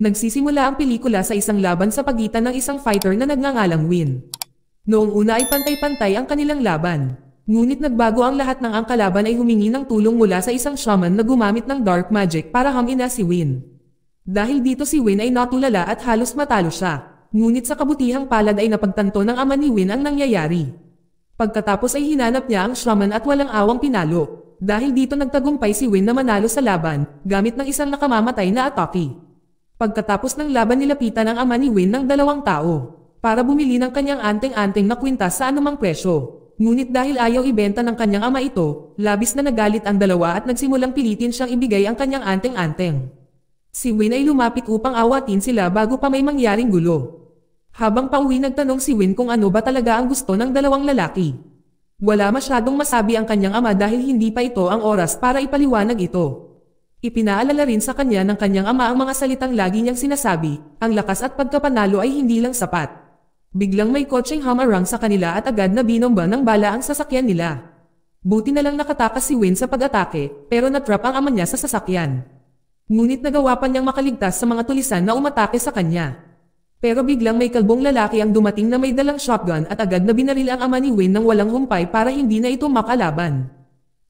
Nagsisimula ang pelikula sa isang laban sa pagitan ng isang fighter na nagngangalang Win. Noong una ay pantay-pantay ang kanilang laban. Ngunit nagbago ang lahat nang ang kalaban ay humingi ng tulong mula sa isang shaman na gumamit ng dark magic para hamina si Win. Dahil dito si Win ay natulala at halos matalo siya. Ngunit sa kabutihang palad ay napagtanto ng ama ni Win ang nangyayari. Pagkatapos ay hinanap niya ang shaman at walang awang pinalo. Dahil dito nagtagumpay si Win na manalo sa laban, gamit ng isang nakamamatay na atake. Pagkatapos ng laban nilapitan ang ama ni Win ng 2 tao, para bumili ng kanyang anteng-anteng na kwintas sa anumang presyo. Ngunit dahil ayaw ibenta ng kanyang ama ito, labis na nagalit ang dalawa at nagsimulang pilitin siyang ibigay ang kanyang anteng-anteng. Si Win ay lumapit upang awatin sila bago pa may mangyaring gulo. Habang pauwi nagtanong si Win kung ano ba talaga ang gusto ng 2 lalaki. Wala masyadong masabi ang kanyang ama dahil hindi pa ito ang oras para ipaliwanag ito. Ipinaalala rin sa kanya ng kanyang ama ang mga salitang lagi niyang sinasabi, ang lakas at pagkapanalo ay hindi lang sapat. Biglang may kotseng humarang sa kanila at agad na binomba ng bala ang sasakyan nila. Buti na lang nakatakas si Win sa pag-atake, pero natrap ang ama niya sa sasakyan. Ngunit nagawa pa niyang makaligtas sa mga tulisan na umatake sa kanya. Pero biglang may kalbong lalaki ang dumating na may dalang shotgun at agad na binaril ang ama ni Win ng walang humpay para hindi na ito makalaban.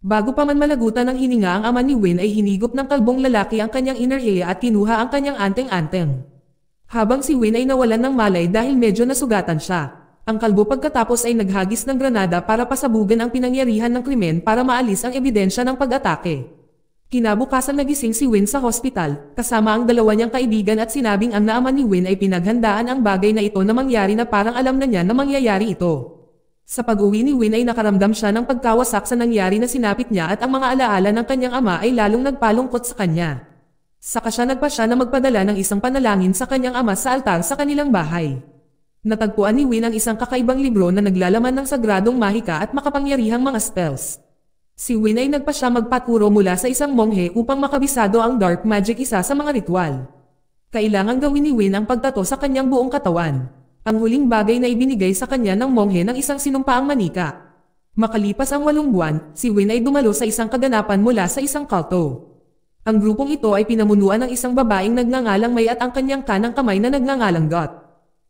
Bago pa man malagutan ng hininga ang ama ni Win ay hinigop ng kalbong lalaki ang kanyang inner ear at kinuha ang kanyang anteng-anteng. Habang si Win ay nawalan ng malay dahil medyo nasugatan siya, ang kalbo pagkatapos ay naghagis ng granada para pasabugan ang pinangyarihan ng krimen para maalis ang ebidensya ng pag-atake. Kinabukasan nagising si Win sa hospital, kasama ang 2 niyang kaibigan at sinabing ang ama ni Win ay pinaghandaan ang bagay na ito na mangyari na parang alam na niya na mangyayari ito. Sa pag-uwi ni Win ay nakaramdam siya ng pagkawasak sa nangyari na sinapit niya at ang mga alaala ng kanyang ama ay lalong nagpalungkot sa kanya. Saka siya nagpasya na magpadala ng isang panalangin sa kanyang ama sa altar sa kanilang bahay. Natagpuan ni Win ang isang kakaibang libro na naglalaman ng sagradong mahika at makapangyarihang mga spells. Si Win ay nagpasya magpaturo mula sa isang monghe upang makabisado ang dark magic, isa sa mga ritual. Kailangang gawin ni Win ang pagtato sa kanyang buong katawan. Ang huling bagay na ibinigay sa kanya ng monghe ng isang sinumpaang manika. Makalipas ang 8 buwan, si Win ay dumalo sa isang kaganapan mula sa isang kulto. Ang grupong ito ay pinamunuan ng isang babaeng nagngangalang May at ang kanyang kanang kamay na nagngangalang Got.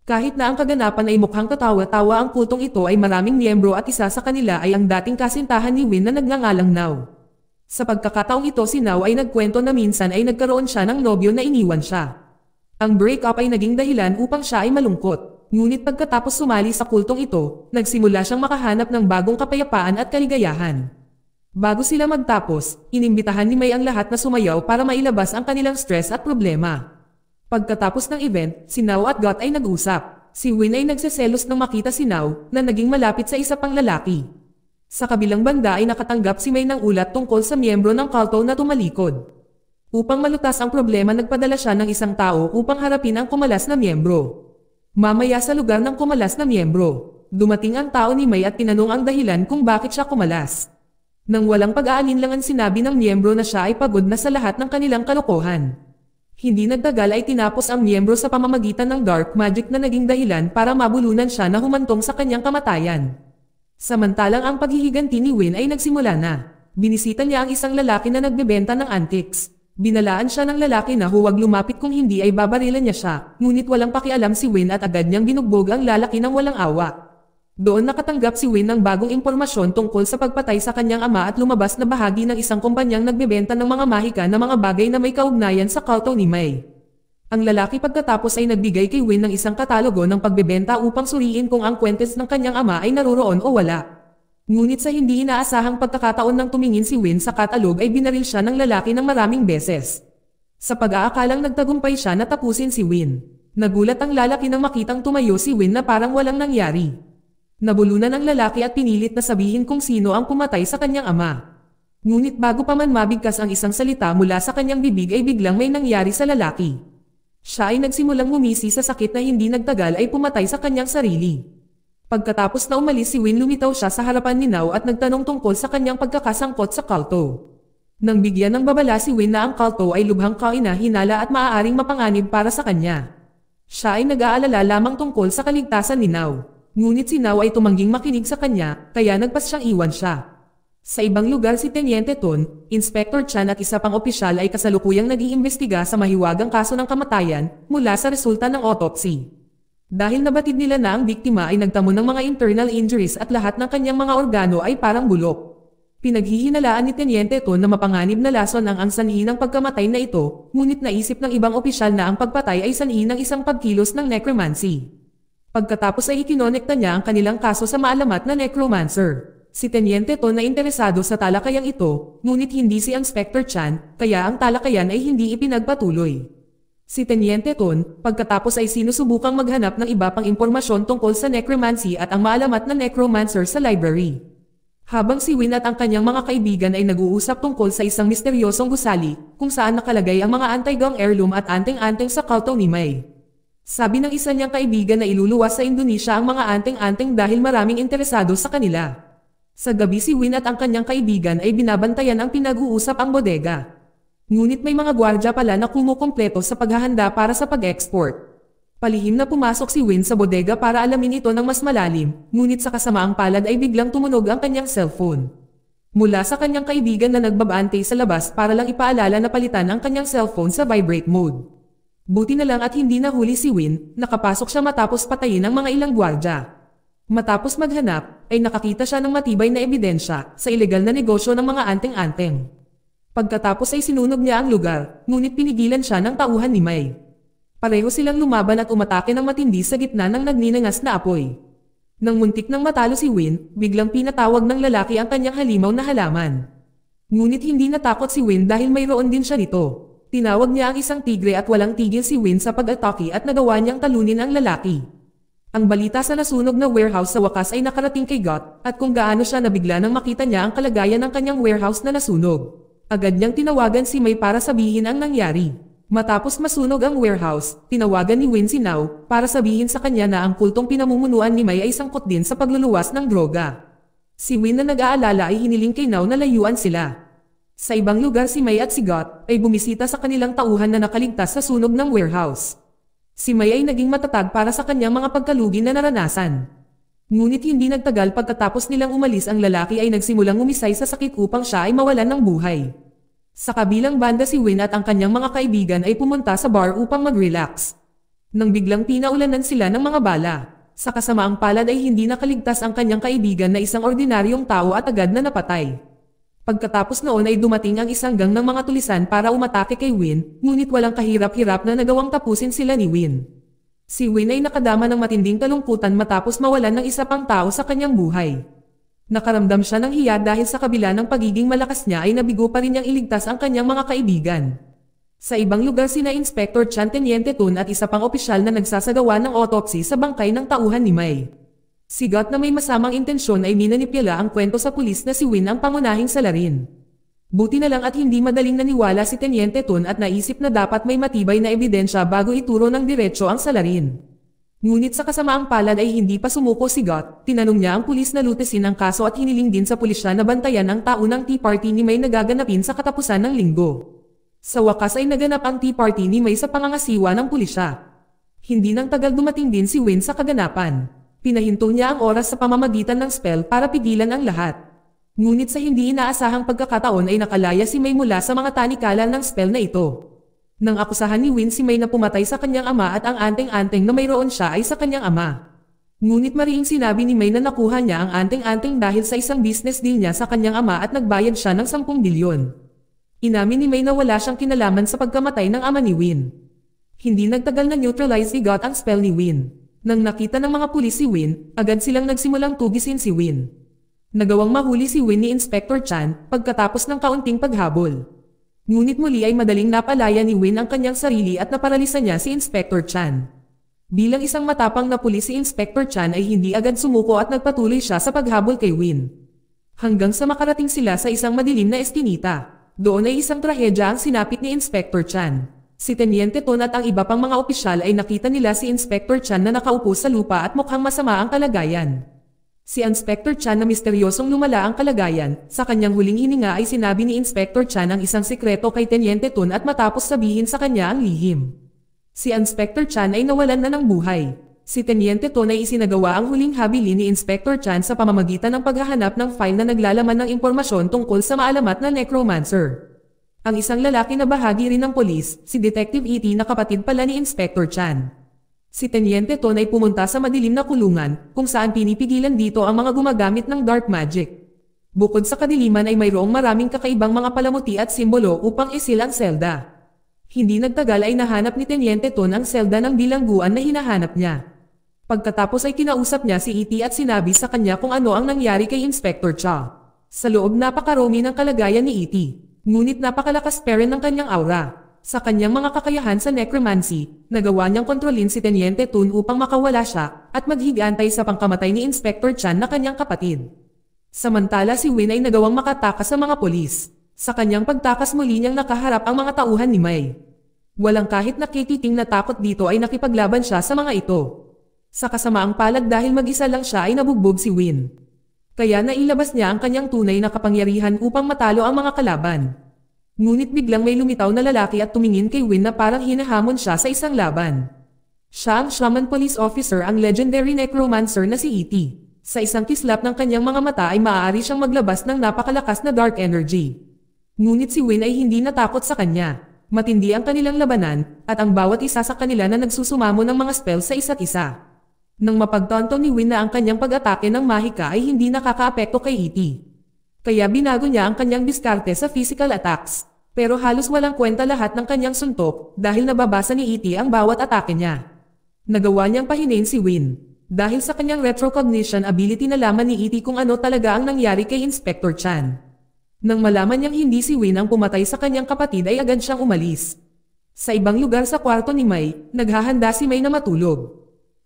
Kahit na ang kaganapan ay mukhang katawa-tawa, ang kultong ito ay maraming miyembro at isa sa kanila ay ang dating kasintahan ni Win na nagngangalang Now. Sa pagkakataong ito si Now ay nagkwento na minsan ay nagkaroon siya ng nobyo na iniwan siya. Ang breakup ay naging dahilan upang siya ay malungkot, ngunit pagkatapos sumali sa kultong ito, nagsimula siyang makahanap ng bagong kapayapaan at kaligayahan. Bago sila magtapos, inimbitahan ni May ang lahat na sumayaw para mailabas ang kanilang stress at problema. Pagkatapos ng event, si Now at Got ay nag-usap. Si Win ay nagseselos nang makita si Now na naging malapit sa isa pang lalaki. Sa kabilang banda ay nakatanggap si May ng ulat tungkol sa miyembro ng kulto na tumalikod. Upang malutas ang problema, nagpadala siya ng isang tao upang harapin ang kumalas na miyembro. Mamaya sa lugar ng kumalas na miyembro, dumating ang tao ni May at tinanong ang dahilan kung bakit siya kumalas. Nang walang pag-aalinlangan sinabi ng miyembro na siya ay pagod na sa lahat ng kanilang kalokohan. Hindi nagtagal ay tinapos ang miyembro sa pamamagitan ng dark magic na naging dahilan para mabulunan siya na humantong sa kanyang kamatayan. Samantalang ang paghihiganti ni Win ay nagsimula na. Binisita niya ang isang lalaki na nagbebenta ng antiques. Binalaan siya ng lalaki na huwag lumapit kung hindi ay babarilan niya siya, ngunit walang pakialam si Win at agad niyang binugbog ang lalaki ng walang awa. Doon nakatanggap si Win ng bagong impormasyon tungkol sa pagpatay sa kanyang ama at lumabas na bahagi ng isang kumpanyang nagbebenta ng mga mahika na mga bagay na may kaugnayan sa kulto ni May. Ang lalaki pagkatapos ay nagbigay kay Win ng isang katalogo ng pagbebenta upang suriin kung ang kwentes ng kanyang ama ay naroroon o wala. Ngunit sa hindi inaasahang pagkakataon nang tumingin si Win sa katalog ay binaril siya ng lalaki ng maraming beses. Sa pag-aakalang nagtagumpay siya na tapusin si Win, nagulat ang lalaki nang makitang tumayo si Win na parang walang nangyari. Nabulunan ang lalaki at pinilit na sabihin kung sino ang pumatay sa kanyang ama. Ngunit bago pa man mabigkas ang isang salita mula sa kanyang bibig ay biglang may nangyari sa lalaki. Siya ay nagsimulang ngumisi sa sakit na hindi nagtagal ay pumatay sa kanyang sarili. Pagkatapos na umalis si Win, lumitaw siya sa harapan ni Now at nagtanong tungkol sa kanyang pagkakasangkot sa kulto. Nang bigyan ng babala si Win na ang kulto ay lubhang kaina-hinala at maaaring mapanganib para sa kanya. Siya ay nag-aalala lamang tungkol sa kaligtasan ni Now. Ngunit si Now ay tumangging makinig sa kanya, kaya nagpas siyang iwan siya. Sa ibang lugar si Teniente Ton, Inspector Chan at isa pang opisyal ay kasalukuyang nag-iimbestiga sa mahiwagang kaso ng kamatayan mula sa resulta ng autopsy. Dahil nabatid nila na ang biktima ay nagtamo ng mga internal injuries at lahat ng kanyang mga organo ay parang bulok. Pinaghihinalaan ni Teniente Ton na mapanganib na lason ang sanhi ng pagkamatay na ito, ngunit naisip ng ibang opisyal na ang pagpatay ay sanhi ng isang pagkilos ng necromancy. Pagkatapos ay ikinonekta niya ang kanilang kaso sa maalamat na necromancer. Si Teniente Ton na interesado sa talakayang ito, ngunit hindi si Inspector Chan, kaya ang talakayan ay hindi ipinagpatuloy. Si Teniente Ton, pagkatapos ay sinusubukang maghanap ng iba pang impormasyon tungkol sa necromancy at ang maalamat na necromancer sa library. Habang si Win at ang kanyang mga kaibigan ay nag-uusap tungkol sa isang misteryosong gusali, kung saan nakalagay ang mga anti-gang heirloom at anting-anting sa kulto ni May. Sabi ng isa niyang kaibigan na iluluwas sa Indonesia ang mga anting-anting dahil maraming interesado sa kanila. Sa gabi si Win at ang kanyang kaibigan ay binabantayan ang pinag-uusap ang bodega. Ngunit may mga gwardya pala na kumukumpleto sa paghahanda para sa pag-export. Palihim na pumasok si Win sa bodega para alamin ito ng mas malalim, ngunit sa kasamaang palad ay biglang tumunog ang kanyang cellphone. Mula sa kanyang kaibigan na nagbabante sa labas para lang ipaalala na palitan ang kanyang cellphone sa vibrate mode. Buti na lang at hindi nahuli si Win, nakapasok siya matapos patayin ang mga ilang gwardya. Matapos maghanap, ay nakakita siya ng matibay na ebidensya sa ilegal na negosyo ng mga anting-anting. Pagkatapos ay sinunog niya ang lugar, ngunit pinigilan siya ng tauhan ni May. Pareho silang lumaban at umatake ng matindi sa gitna ng nagninangas na apoy. Nang muntik nang matalo si Win, biglang pinatawag ng lalaki ang kanyang halimaw na halaman. Ngunit hindi natakot si Win dahil mayroon din siya nito. Tinawag niya ang isang tigre at walang tigil si Win sa pag-atake at nagawa niyang talunin ang lalaki. Ang balita sa nasunog na warehouse sa wakas ay nakarating kay Got, at kung gaano siya nabigla nang makita niya ang kalagayan ng kanyang warehouse na nasunog. Agad niyang tinawagan si May para sabihin ang nangyari. Matapos masunog ang warehouse, tinawagan ni Win si Now para sabihin sa kanya na ang kultong pinamumunuan ni May ay sangkot din sa pagluluwas ng droga. Si Win na nag-aalala ay hiniling kay Now na layuan sila. Sa ibang lugar si May at si Got ay bumisita sa kanilang tauhan na nakaligtas sa sunog ng warehouse. Si May ay naging matatag para sa kanyang mga pagkalugi na naranasan. Ngunit hindi nagtagal pagkatapos nilang umalis ang lalaki ay nagsimulang umisay sa sakit upang siya ay mawalan ng buhay. Sa kabilang banda si Win at ang kanyang mga kaibigan ay pumunta sa bar upang mag-relax. Nang biglang pinaulanan sila ng mga bala. Sa kasamaang palad ay hindi nakaligtas ang kanyang kaibigan na isang ordinaryong tao at agad na napatay. Pagkatapos noon ay dumating ang isang gang ng mga tulisan para umatake kay Win, ngunit walang kahirap-hirap na nagawang tapusin sila ni Win. Si Win ay nakadama ng matinding kalungkutan matapos mawalan ng isa pang tao sa kanyang buhay. Nakaramdam siya ng hiya dahil sa kabila ng pagiging malakas niya ay nabigo pa rin niyang iligtas ang kanyang mga kaibigan. Sa ibang lugar sina Inspector Chan, Teniente Ton at isa pang opisyal na nagsasagawa ng autopsy sa bangkay ng tauhan ni May. Si Got na may masamang intensyon ay minanipula ang kwento sa pulis na si Win ang pangunahing salarin. Buti na lang at hindi madaling naniwala si Teniente Ton at naisip na dapat may matibay na ebidensya bago ituro ng diretso ang salarin. Ngunit sa kasamaang palad ay hindi pa sumuko si Got, tinanong niya ang pulis na lutesin ang kaso at hiniling din sa pulisya na bantayan ang taunang tea party ni May na gaganapin sa katapusan ng linggo. Sa wakas ay naganap ang tea party ni May sa pangangasiwa ng pulisya. Hindi nang tagal dumating din si Win sa kaganapan. Pinahinto niya ang oras sa pamamagitan ng spell para pigilan ang lahat. Ngunit sa hindi inaasahang pagkakataon ay nakalaya si May mula sa mga tanikalan ng spell na ito. Nang akusahan ni Win si May na pumatay sa kanyang ama at ang anting-anting na mayroon siya ay sa kanyang ama. Ngunit mariing sinabi ni May na nakuha niya ang anting-anting dahil sa isang business deal niya sa kanyang ama at nagbayad siya ng 10 bilyon. Inamin ni May na wala siyang kinalaman sa pagkamatay ng ama ni Win. Hindi nagtagal na neutralize ni Got ang spell ni Win. Nang nakita ng mga pulis si Win, agad silang nagsimulang tugisin si Win. Nagawang mahuli si Win ni Inspector Chan pagkatapos ng kaunting paghabol. Ngunit muli ay madaling napalaya ni Win ang kanyang sarili at naparalisa niya si Inspector Chan. Bilang isang matapang na pulis si Inspector Chan ay hindi agad sumuko at nagpatuloy siya sa paghabol kay Win. Hanggang sa makarating sila sa isang madilim na eskinita. Doon ay isang trahedya ang sinapit ni Inspector Chan. Si Teniente Ton at ang iba pang mga opisyal ay nakita nila si Inspector Chan na nakaupo sa lupa at mukhang masama ang kalagayan. Si Inspector Chan na misteryosong lumala ang kalagayan, sa kanyang huling hininga ay sinabi ni Inspector Chan ang isang sikreto kay Teniente Ton at matapos sabihin sa kanya ang lihim. Si Inspector Chan ay nawalan na ng buhay. si Teniente Ton ay isinagawa ang huling habili ni Inspector Chan sa pamamagitan ng paghahanap ng file na naglalaman ng impormasyon tungkol sa maalamat na necromancer. Ang isang lalaki na bahagi rin ng polis, si Detective E.T. na kapatid pala ni Inspector Chan. Si Teniente Ton ay pumunta sa madilim na kulungan, kung saan pinipigilan dito ang mga gumagamit ng dark magic. Bukod sa kadiliman ay mayroong maraming kakaibang mga palamuti at simbolo upang isil ang selda. Hindi nagtagal ay nahanap ni Teniente Ton ang selda ng bilangguan na hinahanap niya. Pagkatapos ay kinausap niya si E.T. at sinabi sa kanya kung ano ang nangyari kay Inspector Cha. Sa loob napakarumi ng kalagayan ni E.T. Ngunit napakalakas pa rin ng kanyang aura. Sa kanyang mga kakayahan sa necromancy, nagawa niyang kontrolin si Teniente Ton upang makawala siya at maghigantay sa pangkamatay ni Inspector Chan na kanyang kapatid. Samantala si Win ay nagawang makatakas sa mga polis. Sa kanyang pagtakas muli niyang nakaharap ang mga tauhan ni Mai. Walang kahit nakititing na takot dito ay nakipaglaban siya sa mga ito. Sa kasamaang palad dahil mag-isa lang siya ay nabugbog si Win. Kaya nailabas niya ang kanyang tunay na kapangyarihan upang matalo ang mga kalaban. Ngunit biglang may lumitaw na lalaki at tumingin kay Win na parang hinahamon siya sa isang laban. Siya ang shaman police officer, ang legendary necromancer na si E.T. Sa isang kislap ng kanyang mga mata ay maaari siyang maglabas ng napakalakas na dark energy. Ngunit si Win ay hindi natakot sa kanya. Matindi ang kanilang labanan, at ang bawat isa sa kanila na nagsusumamo ng mga spell sa isa't isa. Nang mapagtanto ni Win na ang kanyang pag-atake ng mahika ay hindi nakakaapekto kay E.T. Kaya binago niya ang kanyang diskarte sa physical attacks. Pero halos walang kwenta lahat ng kanyang suntok dahil nababasa ni E.T. ang bawat atake niya. Nagawa niyang pahinain si Win. Dahil sa kanyang retrocognition ability nalaman ni E.T. kung ano talaga ang nangyari kay Inspector Chan. Nang malaman niyang hindi si Win ang pumatay sa kanyang kapatid ay agad siyang umalis. Sa ibang lugar sa kwarto ni Mai, naghahanda si Mai na matulog.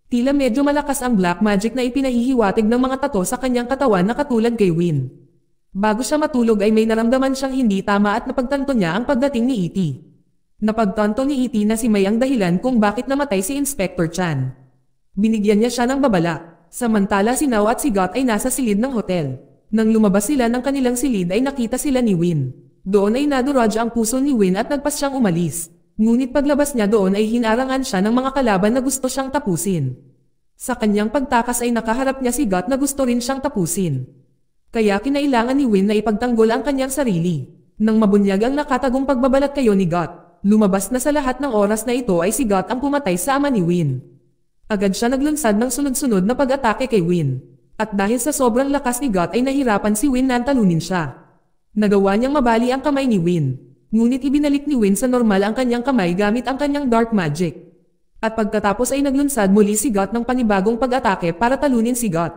Tila medyo malakas ang black magic na ipinahihiwatig ng mga tato sa kanyang katawan na katulad kay Win. Bago siya matulog ay may naramdaman siyang hindi tama at napagtanto niya ang pagdating ni E.T. Napagtanto ni E.T. na si Mai ang dahilan kung bakit namatay si Inspector Chan. Binigyan niya siya ng babala, samantala si Nao at si Got ay nasa silid ng hotel. Nang lumabas sila ng kanilang silid ay nakita sila ni Win. Doon ay naduraj ang puso ni Win at nagpas siyang umalis. Ngunit paglabas niya doon ay hinarangan siya ng mga kalaban na gusto siyang tapusin. Sa kanyang pagtakas ay nakaharap niya si Got na gusto rin siyang tapusin. Kaya kinailangan ni Win na ipagtanggol ang kanyang sarili. Nang mabunyag ang nakatagong pagbabalat kayo ni Got, lumabas na sa lahat ng oras na ito ay si Got ang pumatay sa ama ni Win. Agad siya naglunsad ng sunod-sunod na pag-atake kay Win. At dahil sa sobrang lakas ni Got ay nahirapan si Win na talunin siya. Nagawa niyang mabali ang kamay ni Win. Ngunit ibinalik ni Win sa normal ang kanyang kamay gamit ang kanyang dark magic. At pagkatapos ay naglunsad muli si Got ng panibagong pag-atake para talunin si Got.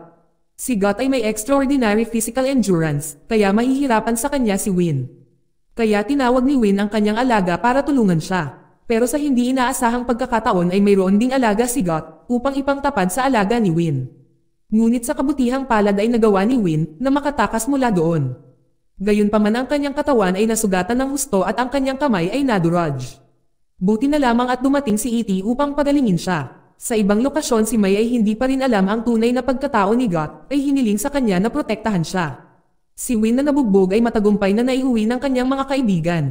Si Got ay may extraordinary physical endurance, kaya mahihirapan sa kanya si Win. Kaya tinawag ni Win ang kanyang alaga para tulungan siya. Pero sa hindi inaasahang pagkakataon ay mayroon ding alaga si Got upang ipangtapad sa alaga ni Win. Ngunit sa kabutihang palad ay nagawa ni Win na makatakas mula doon. Gayunpaman ang kanyang katawan ay nasugatan ng husto at ang kanyang kamay ay naduraj. Buti na lamang at dumating si E.T. upang pagalingin siya. Sa ibang lokasyon si Mai ay hindi pa rin alam ang tunay na pagkatao ni Got ay hiniling sa kanya na protektahan siya. Si Win na nabugbog ay matagumpay na naiuwi ng kanyang mga kaibigan.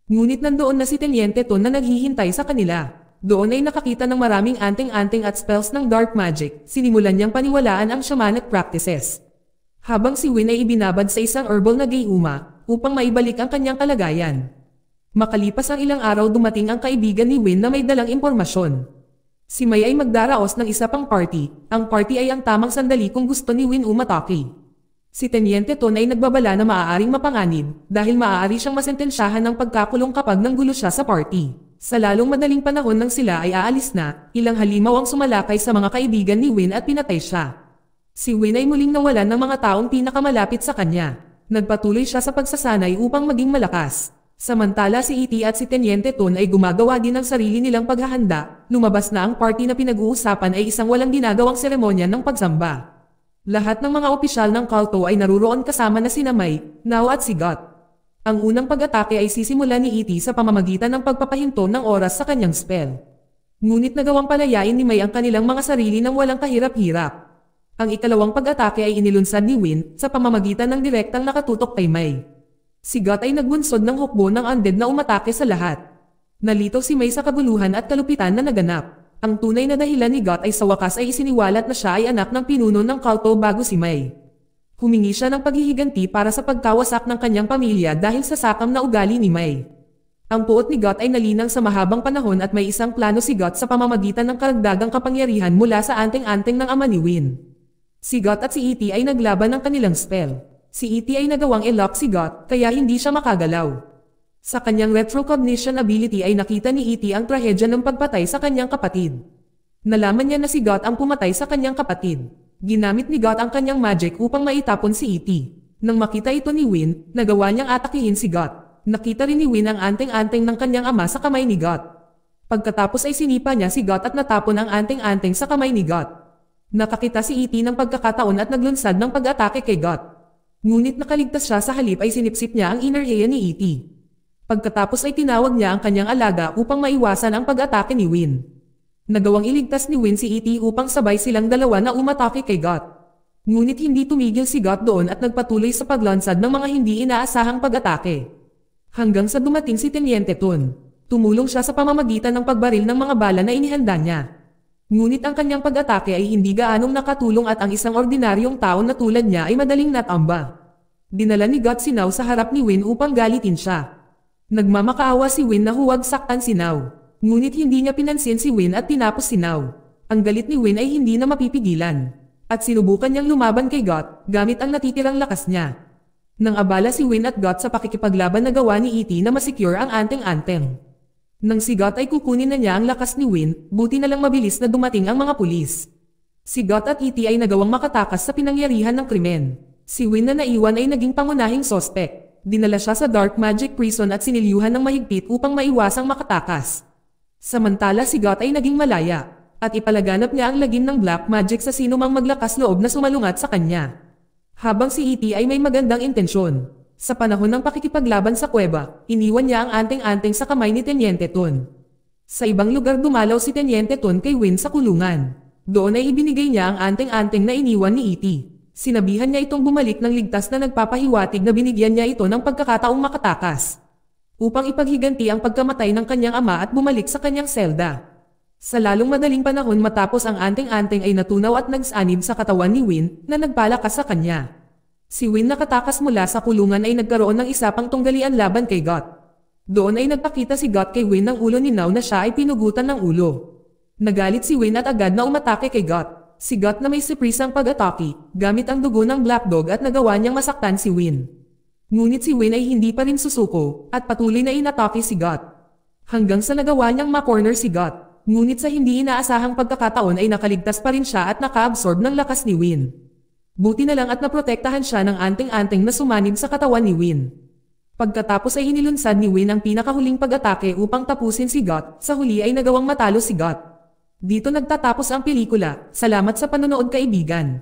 Ngunit nandoon na si Teniente Ton na naghihintay sa kanila. Doon ay nakakita ng maraming anting-anting at spells ng dark magic. Sinimulan niyang paniwalaan ang shamanic practices. Habang si Win ay ibinabad sa isang herbal na gayuma upang maibalik ang kanyang kalagayan. Makalipas ang ilang araw dumating ang kaibigan ni Win na may dalang impormasyon. Si Mai ay magdaraos ng isa pang party. Ang party ay ang tamang sandali kung gusto ni Win umatake. Si Teniente Ton ay nagbabala na maaaring mapanganib dahil maaari siyang masentensyahan ng pagkakulong kapag nanggulo siya sa party. Sa lalong madaling panahon nang sila ay aalis na, ilang halimaw ang sumalakay sa mga kaibigan ni Win at pinatay siya. Si Win ay muling nawalan ng mga taong pinakamalapit sa kanya. Nagpatuloy siya sa pagsasanay upang maging malakas. Samantala si E.T. at si Teniente Ton ay gumagawa din ng sarili nilang paghahanda. Lumabas na ang party na pinag-uusapan ay isang walang ginagawang seremonya ng pagsamba. Lahat ng mga opisyal ng kulto ay naruroon kasama na sina Mai, Nao at si Got. Ang unang pag-atake ay sisimula ni E.T. sa pamamagitan ng pagpapahinto ng oras sa kanyang spell. Ngunit nagawang palayain ni Mai ang kanilang mga sarili ng walang kahirap-hirap. Ang ikalawang pag-atake ay inilunsad ni Win sa pamamagitan ng direktang nakatutok kay Mai. Si Got ay nagbunsod ng hukbo ng undead na umatake sa lahat. Nalito si Mai sa kabuluhan at kalupitan na naganap. Ang tunay na dahilan ni Got ay sa wakas ay isiniwalat na siya ay anak ng pinuno ng kulto bago si May. Humingi siya ng paghihiganti para sa pagkawasak ng kanyang pamilya dahil sa sakam na ugali ni May. Ang puot ni Got ay nalinang sa mahabang panahon at may isang plano si Got sa pamamagitan ng karagdagang kapangyarihan mula sa anting-anting ng ama ni Win. Si Got at si E.T. ay naglaban ng kanilang spell. Si E.T. ay nagawang i-lock si Got kaya hindi siya makagalaw. Sa kanyang retrocognition ability ay nakita ni E.T. ang trahedya ng pagpatay sa kanyang kapatid. Nalaman niya na si Got ang pumatay sa kanyang kapatid. Ginamit ni Got ang kanyang magic upang maitapon si E.T. Nang makita ito ni Win, nagawa niyang atakihin si Got. Nakita rin ni Win ang anting-anting ng kanyang ama sa kamay ni Got. Pagkatapos ay sinipa niya si Got at natapon ang anting-anting sa kamay ni Got. Nakakita si E.T. ng pagkakataon at naglunsad ng pag-atake kay Got. Ngunit nakaligtas siya sa halip ay sinipsip niya ang inner ear ni E.T. Pagkatapos ay tinawag niya ang kanyang alaga upang maiwasan ang pag-atake ni Win. Nagawang iligtas ni Win si E.T. upang sabay silang dalawa na umatake kay Got. Ngunit hindi tumigil si Got doon at nagpatuloy sa paglansad ng mga hindi inaasahang pag-atake. Hanggang sa dumating si Teniente Tun. Tumulong siya sa pamamagitan ng pagbaril ng mga bala na inihanda niya. Ngunit ang kanyang pag-atake ay hindi gaanong nakatulong at ang isang ordinaryong tao na tulad niya ay madaling natamba. Dinala ni Got si Now sa harap ni Win upang galitin siya. Nagmamakaawa si Win na huwag saktan si Now. Ngunit hindi niya pinansin si Win at tinapos si Now. Ang galit ni Win ay hindi na mapipigilan. At sinubukan niyang lumaban kay Got gamit ang natitirang lakas niya. Nang abala si Win at Got sa pakikipaglaban na gawa ni E.T. na masecure ang anting-anting. Nang si Got ay kukunin na niya ang lakas ni Win, buti na lang mabilis na dumating ang mga pulis. Si Got at E.T. ay nagawang makatakas sa pinangyarihan ng krimen. Si Win na naiwan ay naging pangunahing sospek. Dinala siya sa Dark Magic Prison at sinilyuhan ng mahigpit upang maiwasang makatakas. Samantala si Got ay naging malaya, at ipalaganap niya ang lagim ng Black Magic sa sinumang maglakas loob na sumalungat sa kanya. Habang si E.T. ay may magandang intensyon. Sa panahon ng pakikipaglaban sa kuweba, iniwan niya ang anting-anting sa kamay ni Teniente Tun. Sa ibang lugar dumalaw si Teniente Tun kay Win sa kulungan. Doon ay ibinigay niya ang anting-anting na iniwan ni E.T. Sinabihan niya itong bumalik ng ligtas na nagpapahiwatig na binigyan niya ito ng pagkakataong makatakas. Upang ipaghiganti ang pagkamatay ng kanyang ama at bumalik sa kanyang selda. Sa lalong madaling panahon matapos ang anting-anting ay natunaw at nagsanib sa katawan ni Win na nagpalakas sa kanya. Si Win nakatakas mula sa kulungan ay nagkaroon ng isa pang tunggalian laban kay Got. Doon ay nagpakita si Got kay Win ng ulo ni Now na siya ay pinugutan ng ulo. Nagalit si Win at agad na umatake kay Got. Si Got na may surprisang pag-atake, gamit ang dugo ng Black Dog at nagawa niyang masaktan si Win. Ngunit si Win ay hindi pa rin susuko, at patuloy na inatake si Got. Hanggang sa nagawa niyang ma-corner si Got, ngunit sa hindi inaasahang pagkakataon ay nakaligtas pa rin siya at naka-absorb ng lakas ni Win. Buti na lang at naprotektahan siya ng anting-anting na sumanib sa katawan ni Win. Pagkatapos ay hinilunsad ni Win ang pinakahuling pag-atake upang tapusin si Got, sa huli ay nagawang matalo si Got. Dito nagtatapos ang pelikula. Salamat sa panonood kaibigan.